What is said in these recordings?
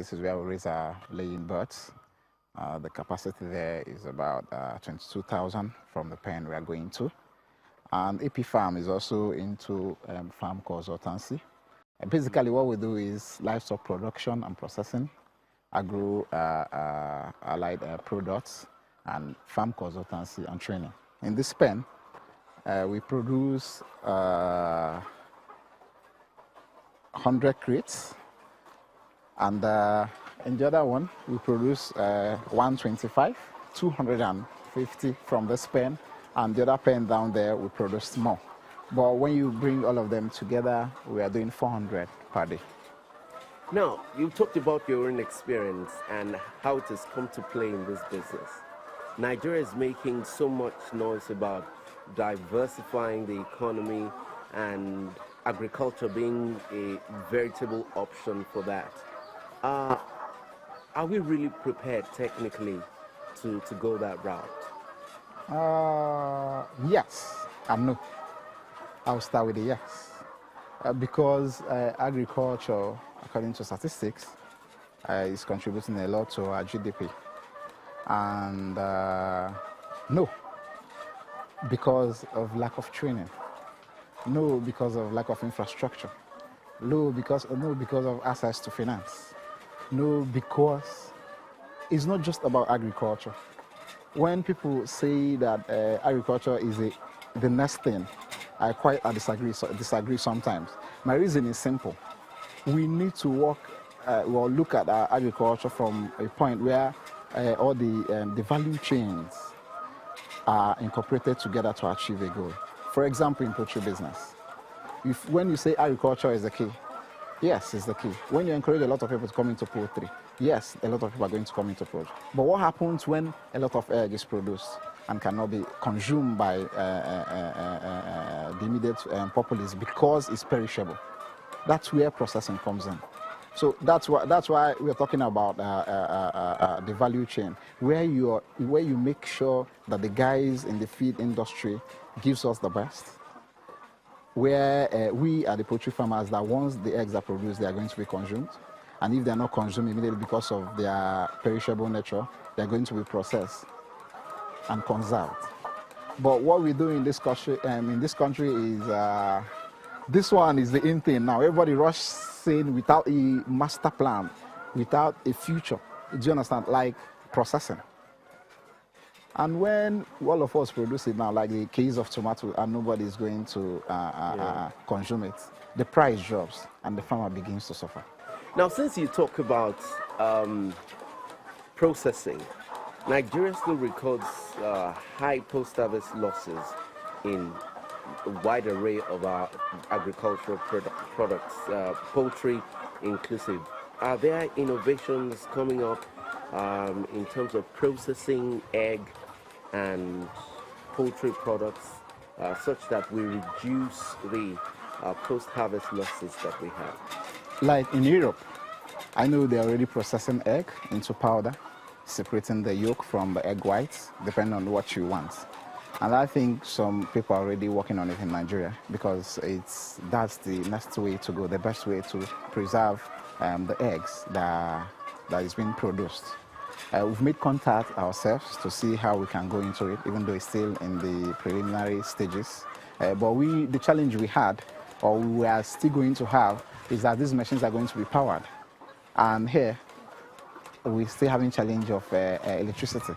this is where we raise our laying birds. The capacity there is about 22,000 from the pen we are going to. And AP Farm is also into farm consultancy. Basically, what we do is livestock production and processing, agro-allied products, and farm consultancy and training. In this pen, we produce 100 crates, and in the other one, we produce 125, 250 from this pen, and the other pen down there, we produce more. But when you bring all of them together, we are doing 400 per day. Now, you talked about your own experience and how it has come to play in this business. Nigeria is making so much noise about diversifying the economy and agriculture being a veritable option for that. Are we really prepared technically to go that route? Yes and no. I'll start with the yes. Because agriculture, according to statistics, is contributing a lot to our GDP. And no, because of lack of training. No, because of lack of infrastructure. No, because of access to finance. No, because it's not just about agriculture. When people say that agriculture is the next thing, I disagree sometimes. My reason is simple. We need to look at our agriculture from a point where all the value chains are incorporated together to achieve a goal. For example, in poultry business, when you say agriculture is the key, yes, it's the key. When you encourage a lot of people to come into poultry, yes, a lot of people are going to come into poultry. But what happens when a lot of egg is produced and cannot be consumed by the immediate populace because it's perishable? That's where processing comes in. So that's why we're talking about the value chain, where you make sure that the guys in the feed industry gives us the best, where we are the poultry farmers that once the eggs are produced, they are going to be consumed. And if they're not consumed immediately because of their perishable nature, they're going to be processed and conserved. But what we do in this country is, this one is the in thing now. Everybody rushes in without a master plan, without a future. Do you understand? Like processing. And when all of us produce it now, like the case of tomato, and nobody is going to consume it, the price drops and the farmer begins to suffer. Now, since you talk about processing, Nigeria still records high post-harvest losses in a wide array of our agricultural products, poultry inclusive. Are there innovations coming up in terms of processing egg and poultry products such that we reduce the post-harvest losses that we have? Like in Europe, I know they're already processing egg into powder, separating the yolk from the egg whites, depending on what you want. And I think some people are already working on it in Nigeria because that's the next way to go, the best way to preserve the eggs that is being produced. We've made contact ourselves to see how we can go into it, even though it's still in the preliminary stages. But the challenge we had, or we are still going to have, is that these machines are going to be powered. And here, we're still having challenge of electricity.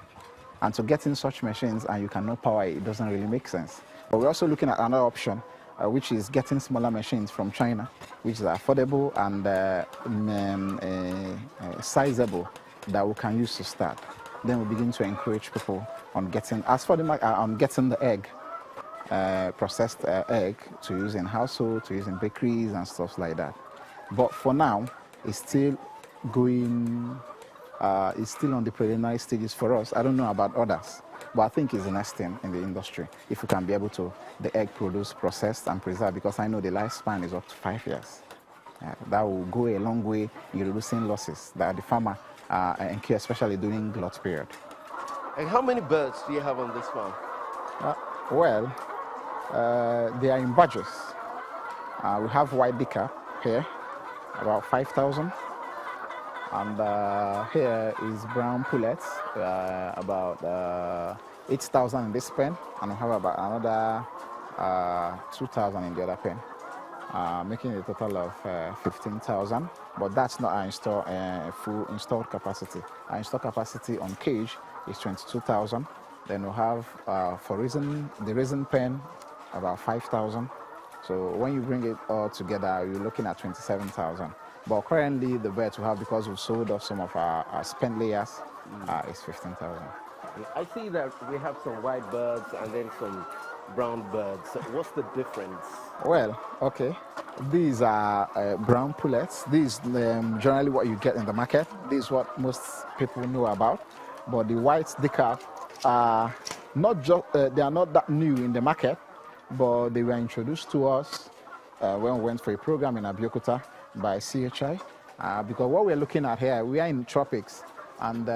And to get in such machines and you cannot power it, doesn't really make sense. But we're also looking at another option, which is getting smaller machines from China, which is affordable and sizable, that we can use to start. Then we begin to encourage people on getting, getting the egg, processed egg, to use in household, to use in bakeries and stuff like that. But for now, it's still going. It's still on the preliminary stages for us. I don't know about others, but I think it's the next thing in the industry. If we can be able to, the egg produced, processed, and preserved, because I know the lifespan is up to 5 years. That will go a long way in reducing losses that the farmer incur, especially during glut period. And how many birds do you have on this farm? They are in batches. We have white dicker here, about 5,000. And here is brown pullets, about 8,000 in this pen, and we have about another 2,000 in the other pen, making a total of 15,000. But that's not our full installed capacity. Our installed capacity on cage is 22,000. Then we have for the resin pen about 5,000. So when you bring it all together, you're looking at 27,000. But currently, the birds we have, because we've sold off some of our spent layers, is 15,000. I see that we have some white birds and then some brown birds. So what's the difference? Well, okay. These are brown pullets. These generally what you get in the market. This is what most people know about. But the white decaf are not just they are not that new in the market, but they were introduced to us when we went for a program in Abeokuta by CHI. Because what we're looking at here, we are in tropics, and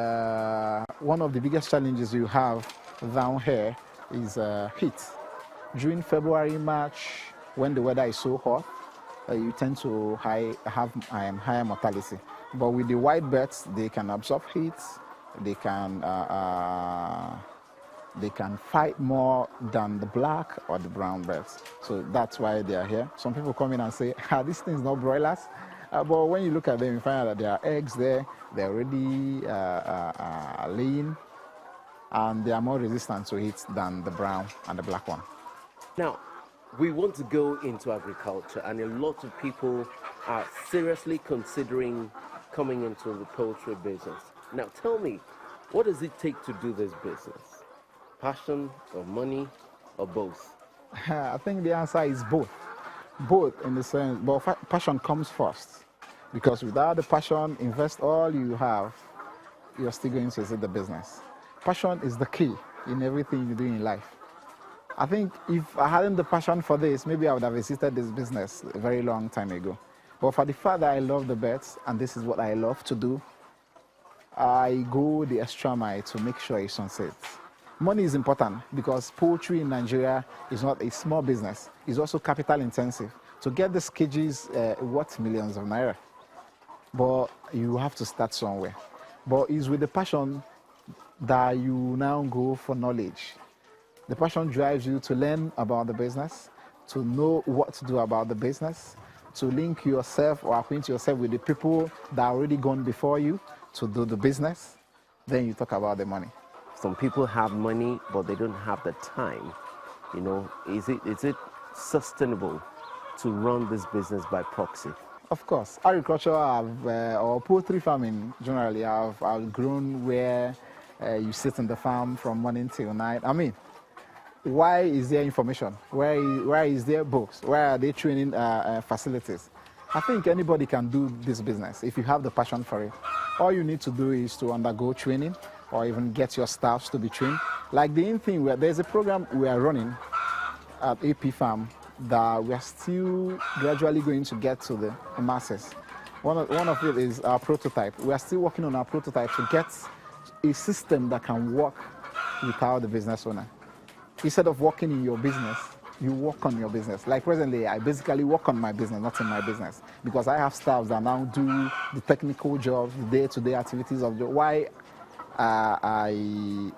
one of the biggest challenges you have down here is heat. During February, March, when the weather is so hot, you tend to have higher mortality. But with the white birds, they can absorb heat, they can fight more than the black or the brown birds. So that's why they are here. Some people come in and say, this thing is not broilers. But when you look at them, you find out that there are eggs there. They're already laying, and they are more resistant to heat than the brown and the black one. Now, we want to go into agriculture, and a lot of people are seriously considering coming into the poultry business. Now, tell me, what does it take to do this business? Passion or money or both? I think the answer is both. Both in the sense, but passion comes first. Because without the passion, invest all you have, you're still going to exit the business. Passion is the key in everything you do in life. I think if I hadn't the passion for this, maybe I would have exited this business a very long time ago. But for the fact that I love the birds, and this is what I love to do, I go the extra mile to make sure it succeeds. Money is important because poultry in Nigeria is not a small business. It's also capital intensive. To get these cages worth millions of naira. But you have to start somewhere. But it's with the passion that you now go for knowledge. The passion drives you to learn about the business, to know what to do about the business, to link yourself or acquaint yourself with the people that are already gone before you to do the business. Then you talk about the money. Some people have money, but they don't have the time. You know, is it sustainable to run this business by proxy? Of course, agriculture or poultry farming generally have grown where you sit in the farm from morning till night. I mean, why is there information? Where is there books? Where are they training facilities? I think anybody can do this business if you have the passion for it. All you need to do is to undergo training or even get your staffs to be trained. Like the thing where there's a program we are running at AP Farm that we are still gradually going to get to the masses. One of it is our prototype. We are still working on our prototype to get a system that can work without the business owner. Instead of working in your business, you work on your business. Like presently, I basically work on my business, not in my business, because I have staff that now do the technical jobs, the day-to-day activities of the why I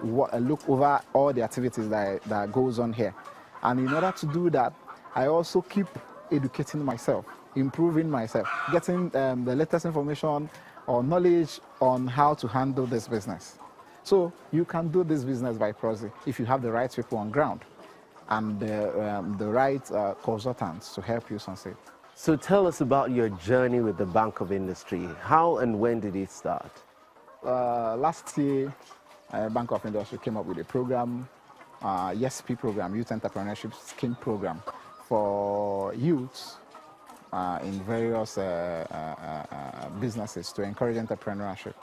look over all the activities that goes on here. And in order to do that, I also keep educating myself, improving myself, getting the latest information or knowledge on how to handle this business. So you can do this business by proxy if you have the right people on ground and the right consultants to help you succeed. So tell us about your journey with the Bank of Industry. How and when did it start? Last year, Bank of Industry came up with a program, YESP program, Youth Entrepreneurship Scheme program for youths in various businesses to encourage entrepreneurship.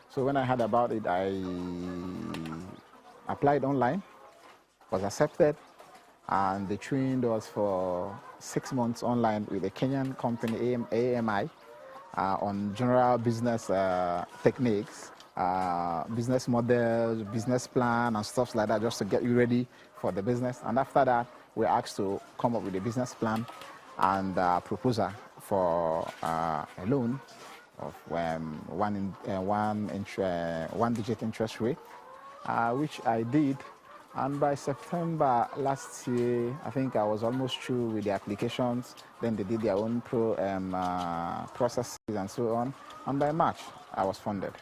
So when I heard about it, I applied online, was accepted, and they trained us for 6 months online with a Kenyan company, AMI, on general business techniques, business models, business plan, and stuff like that, just to get you ready for the business. And after that, we're asked to come up with a business plan and proposal for a loan of one digit interest rate, which I did. And by September last year, I think I was almost through with the applications. Then they did their own processes and so on. And by March, I was funded.